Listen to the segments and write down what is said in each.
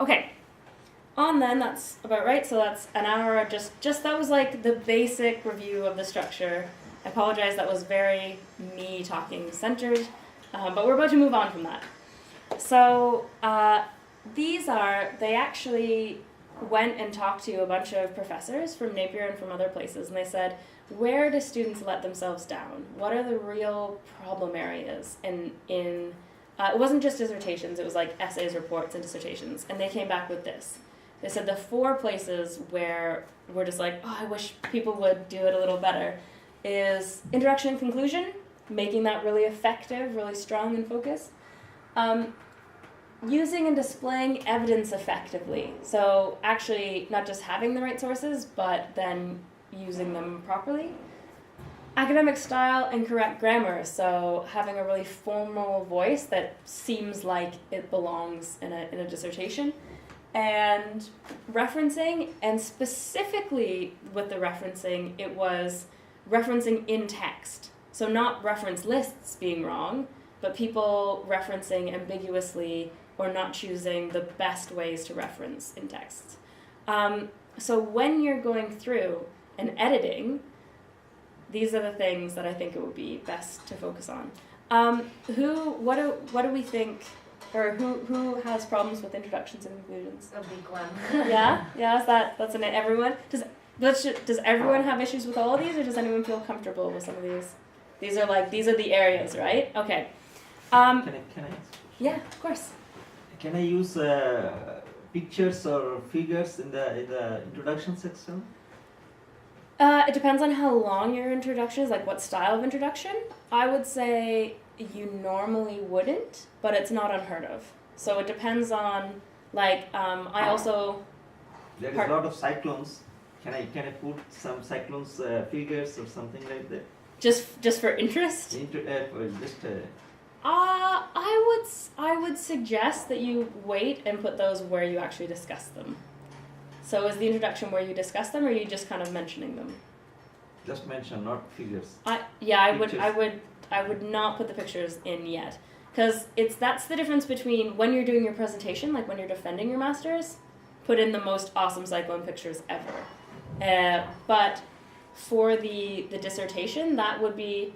Okay. On then, that's about right. So that's an hour. Just that was like the basic review of the structure. I apologize. That was very me talking centered, but we're about to move on from that. So they actually went and talked to a bunch of professors from Napier and from other places, and they said, where do students let themselves down? What are the real problem areas in it wasn't just dissertations, it was like essays, reports, and dissertations, and they came back with this. They said the 4 places where we're just like, oh, I wish people would do it a little better, is introduction and conclusion, making that really effective, really strong and focused. Using and displaying evidence effectively. So actually not just having the right sources, but then using them properly. Academic style and correct grammar. So having a really formal voice that seems like it belongs in a dissertation. And referencing, and specifically with the referencing, it was referencing in text. So not reference lists being wrong, but people referencing ambiguously or not choosing the best ways to reference in texts. So when you're going through and editing, these are the things that I think it would be best to focus on. What do we think, or who has problems with introductions and conclusions? A big one. Yeah, that's an everyone. Does everyone have issues with all of these, or does anyone feel comfortable with some of these? These are the areas, right? Okay. Can I Yeah, of course. Can I use pictures or figures in the introduction section? It depends on how long your introduction is, like what style of introduction. I would say you normally wouldn't, but it's not unheard of. So it depends on, like, I also... There is a lot of cyclones. Can I put some cyclones figures or something like that? Just for interest? I would suggest that you wait and put those where you actually discuss them. So is the introduction where you discuss them, or are you just kind of mentioning them? Just mention, not figures. I would not put the pictures in yet, because that's the difference between when you're doing your presentation, like when you're defending your masters, put in the most awesome cyclone pictures ever. But for the dissertation, that would be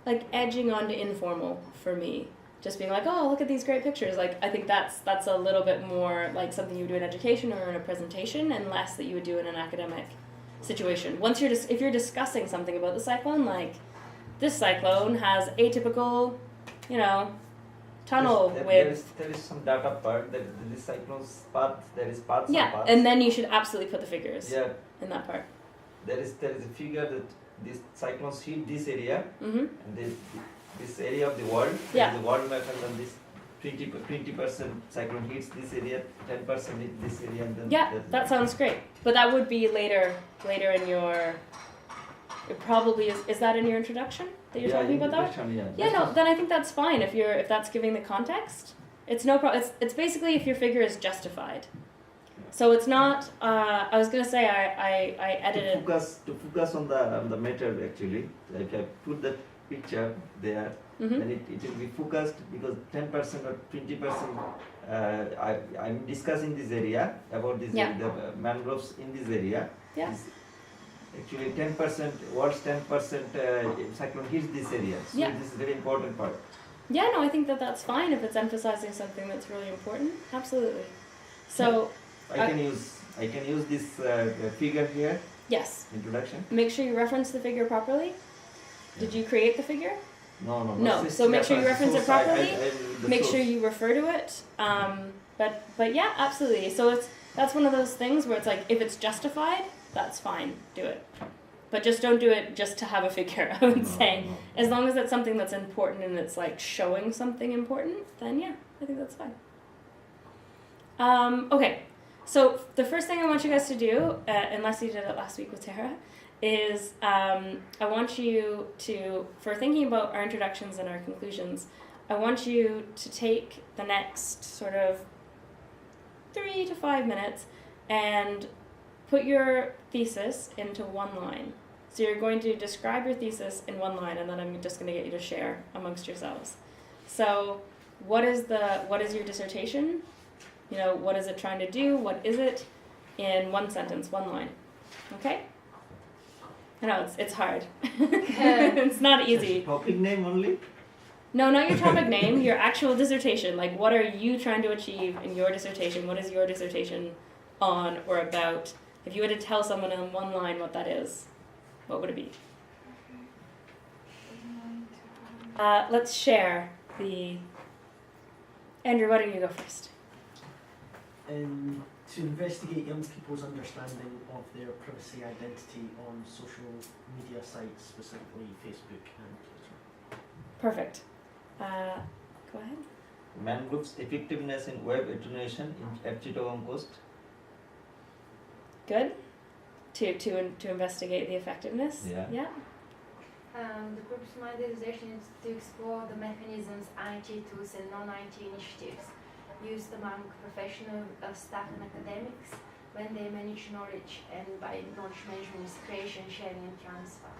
like edging onto informal for me. Just being like, oh, look at these great pictures. Like, I think that's a little bit more like something you would do in education or in a presentation, and less that you would do in an academic situation. If you're discussing something about the cyclone, like this cyclone has atypical, tunnel width. There is some data part that this cyclone's path. There is paths. Yeah, paths. and then you should absolutely put the figures. Yeah. In that part. There is a figure that these cyclones hit this area, and this area of the world. Yeah. The world map, and then this 20% cyclone hits this area, 10% hit this area, and then. Yeah, that sounds great. But that would be later in your. It probably is. Is that in your introduction that you're talking about that? Yeah. No. Then I think that's fine if that's giving the context. It's no problem. It's basically if your figure is justified. So it's not. I was gonna say I edited. To focus on the matter actually. Like I put that picture there, then it will be focused, because 10% or 20%. I'm discussing this area about this the mangroves in this area. Yeah. Actually, 10%, worst 10% cyclone hits this area. So this is a very important part. Yeah, no, I think that's fine if it's emphasizing something that's really important. Absolutely. So I can use this figure here. Yes. Introduction. Make sure you reference the figure properly. Did you create the figure? No. No. So make sure you reference it properly. Make sure you refer to it. But yeah, absolutely. So that's one of those things where it's like, if it's justified, that's fine. Do it. But just don't do it just to have a figure, I would say. No. As long as it's something that's important and it's like showing something important, then yeah, I think that's fine. Okay. So the first thing I want you guys to do, unless you did it last week with Tara, is I want you to, for thinking about our introductions and our conclusions, I want you to take the next sort of 3 to 5 minutes and put your thesis into one line. So you're going to describe your thesis in one line, and then I'm just going to get you to share amongst yourselves. So what is your dissertation? You know, what is it trying to do? What is it? In one sentence, one line. Okay? I know, it's hard. It's not easy. Topic name only? No, not your topic name, your actual dissertation. Like, what are you trying to achieve in your dissertation? What is your dissertation on or about? If you were to tell someone in one line what that is, what would it be? Let's share the... Andrew, why don't you go first? To investigate young people's understanding of their privacy identity on social media sites, specifically Facebook and Twitter. Perfect. Go ahead. Mangrove's effectiveness in web attenuation at Chittagong Coast. Good. To investigate the effectiveness. Yeah. The group's dissertation is to explore the mechanisms, IT tools and non-IT initiatives used among professional staff and academics when they manage knowledge, and by knowledge management is creation, sharing and transfer.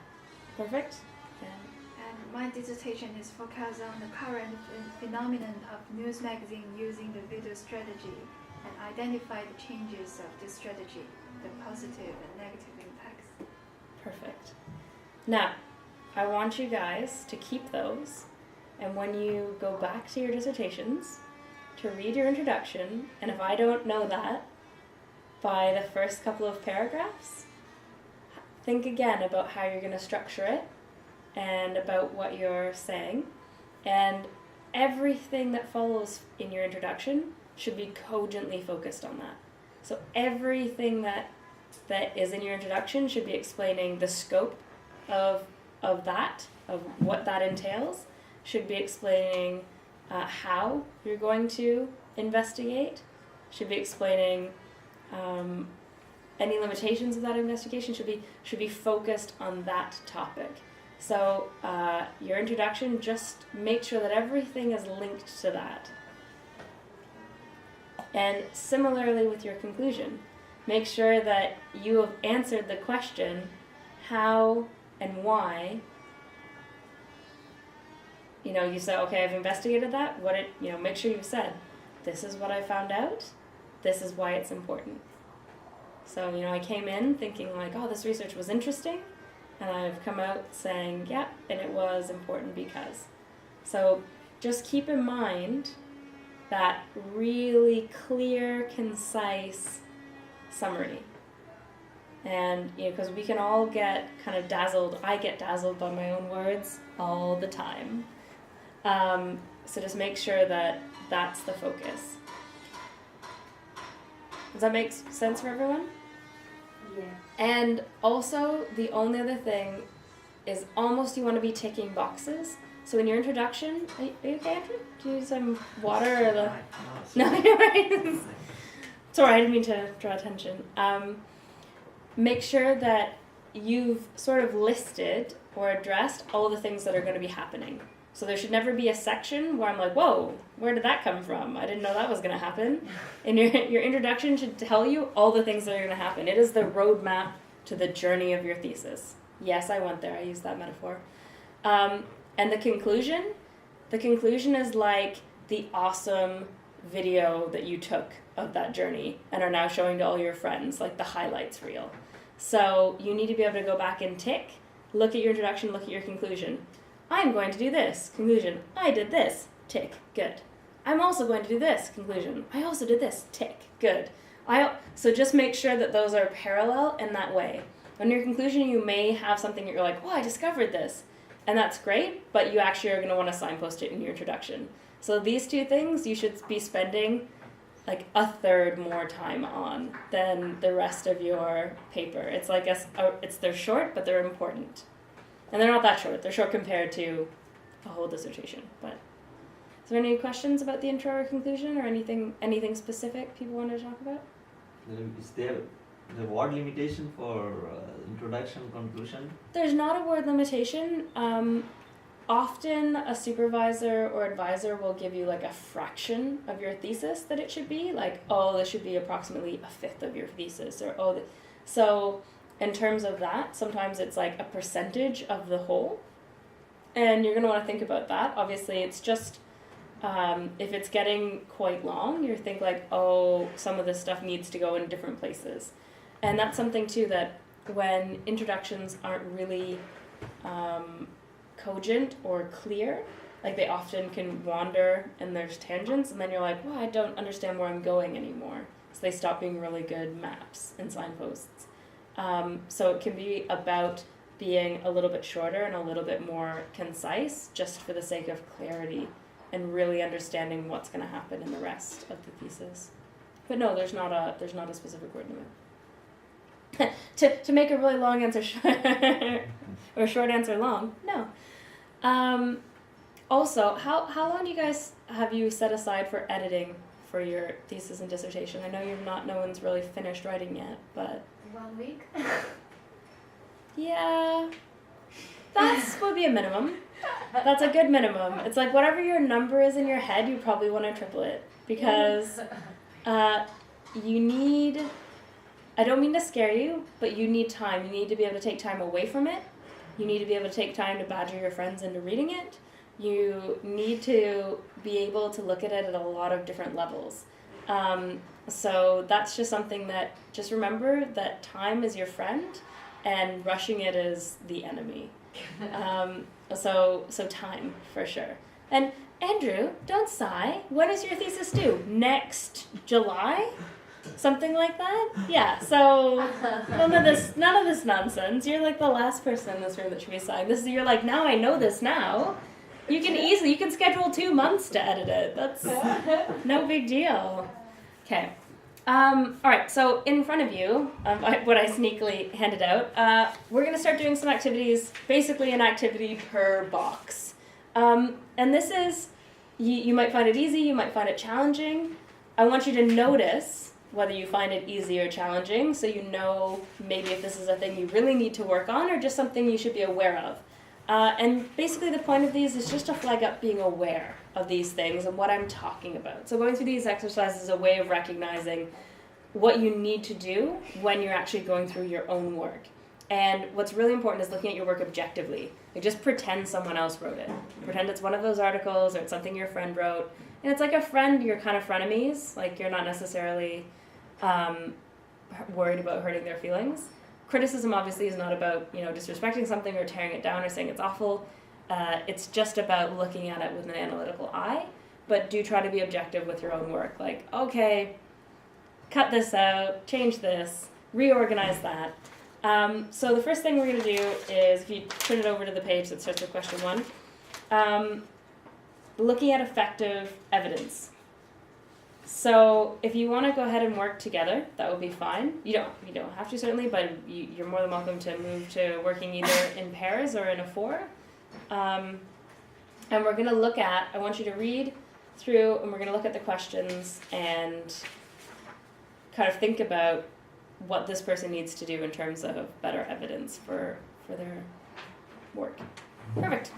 Perfect. And my dissertation is focused on the current phenomenon of news magazine using the video strategy and identify the changes of this strategy, the positive and negative impacts. Perfect. Now, I want you guys to keep those, and when you go back to your dissertations, to read your introduction, and if I don't know that by the first couple of paragraphs, think again about how you're going to structure it and about what you're saying, and everything that follows in your introduction should be cogently focused on that. So everything that is in your introduction should be explaining the scope of what that entails, should be explaining how you're going to investigate, should be explaining any limitations of that investigation, should be focused on that topic. So your introduction, just make sure that everything is linked to that. And similarly with your conclusion, make sure that you have answered the question, how and why. You know, you say, okay, I've investigated that. Make sure you've said, this is what I found out. This is why it's important. So, I came in thinking like, oh, this research was interesting. And I've come out saying, yeah, and it was important because. So just keep in mind that really clear, concise summary. And, because we can all get kind of dazzled. I get dazzled by my own words all the time. So just make sure that that's the focus. Does that make sense for everyone? Yeah. And also, the only other thing is almost you want to be ticking boxes. So in your introduction, are you okay, Andrew? Do you need some water or the... No, you're right. Sorry, I didn't mean to draw attention. Make sure that you've sort of listed or addressed all the things that are going to be happening. So there should never be a section where I'm like, whoa, where did that come from? I didn't know that was going to happen. And your introduction should tell you all the things that are going to happen. It is the roadmap to the journey of your thesis. Yes, I went there. I used that metaphor. And the conclusion is like the awesome video that you took of that journey and are now showing to all your friends, like the highlights reel. So you need to be able to go back and tick, look at your introduction, look at your conclusion. I'm going to do this. Conclusion. I did this. Tick. Good. I'm also going to do this. Conclusion. I also did this. Tick. Good. So just make sure that those are parallel in that way. On your conclusion, you may have something that you're like, oh, I discovered this. And that's great, but you actually are going to want to signpost it in your introduction. So these two things you should be spending like a third more time on than the rest of your paper. It's like they're short, but they're important. And they're not that short. They're short compared to a whole dissertation. But is there any questions about the intro or conclusion or anything specific people want to talk about? Is there the word limitation for introduction, conclusion? There's not a word limitation. Often a supervisor or advisor will give you like a fraction of your thesis that it should be. Like, oh, this should be approximately a fifth of your thesis. So in terms of that, sometimes it's like a percentage of the whole. And you're going to want to think about that. Obviously, it's just If it's getting quite long, you think like, oh, some of this stuff needs to go in different places. And that's something too that when introductions aren't really cogent or clear, like they often can wander and there's tangents, and then you're like, well, I don't understand where I'm going anymore. So they stop being really good maps and signposts. So it can be about being a little bit shorter and a little bit more concise, just for the sake of clarity and really understanding what's going to happen in the rest of the thesis. But no, there's not a specific word limit. to make a really long answer short or a short answer long, no. Also, how long do you guys have you set aside for editing for your thesis and dissertation? I know no one's really finished writing yet, but 1 week. yeah, that's would be a minimum. That's a good minimum. It's like whatever your number is in your head, you probably want to triple it, because you need, I don't mean to scare you, but you need time. You need to be able to take time away from it. You need to be able to take time to badger your friends into reading it. You need to be able to look at it at a lot of different levels. So that's just something that, just remember that time is your friend and rushing it is the enemy. So time, for sure. And Andrew, don't sigh. When is your thesis due? Next July? Something like that? Yeah, so none of this nonsense. You're like the last person in this room that should be sighing. You're like, now I know this now. You can schedule 2 months to edit it. That's no big deal. Okay. All right, so in front of you, what I sneakily handed out, we're going to start doing some activities, basically an activity per box. And this is, you might find it easy, you might find it challenging. I want you to notice whether you find it easy or challenging, so you know maybe if this is a thing you really need to work on or just something you should be aware of. And basically the point of these is just to flag up being aware of these things and what I'm talking about. So going through these exercises is a way of recognizing what you need to do when you're actually going through your own work. And what's really important is looking at your work objectively. Like just pretend someone else wrote it. Pretend it's one of those articles or it's something your friend wrote. And it's like a friend, you're kind of frenemies. Like you're not necessarily worried about hurting their feelings. Criticism obviously is not about, disrespecting something or tearing it down or saying it's awful. It's just about looking at it with an analytical eye. But do try to be objective with your own work. Like, okay, cut this out, change this, reorganize that. So the first thing we're going to do is, if you turn it over to the page that starts with question 1, looking at effective evidence. So if you want to go ahead and work together, that would be fine. You don't have to, certainly, but you're more than welcome to move to working either in pairs or in a 4. And we're going to look at, I want you to read through, and we're going to look at the questions and kind of think about what this person needs to do in terms of better evidence for their work. Perfect.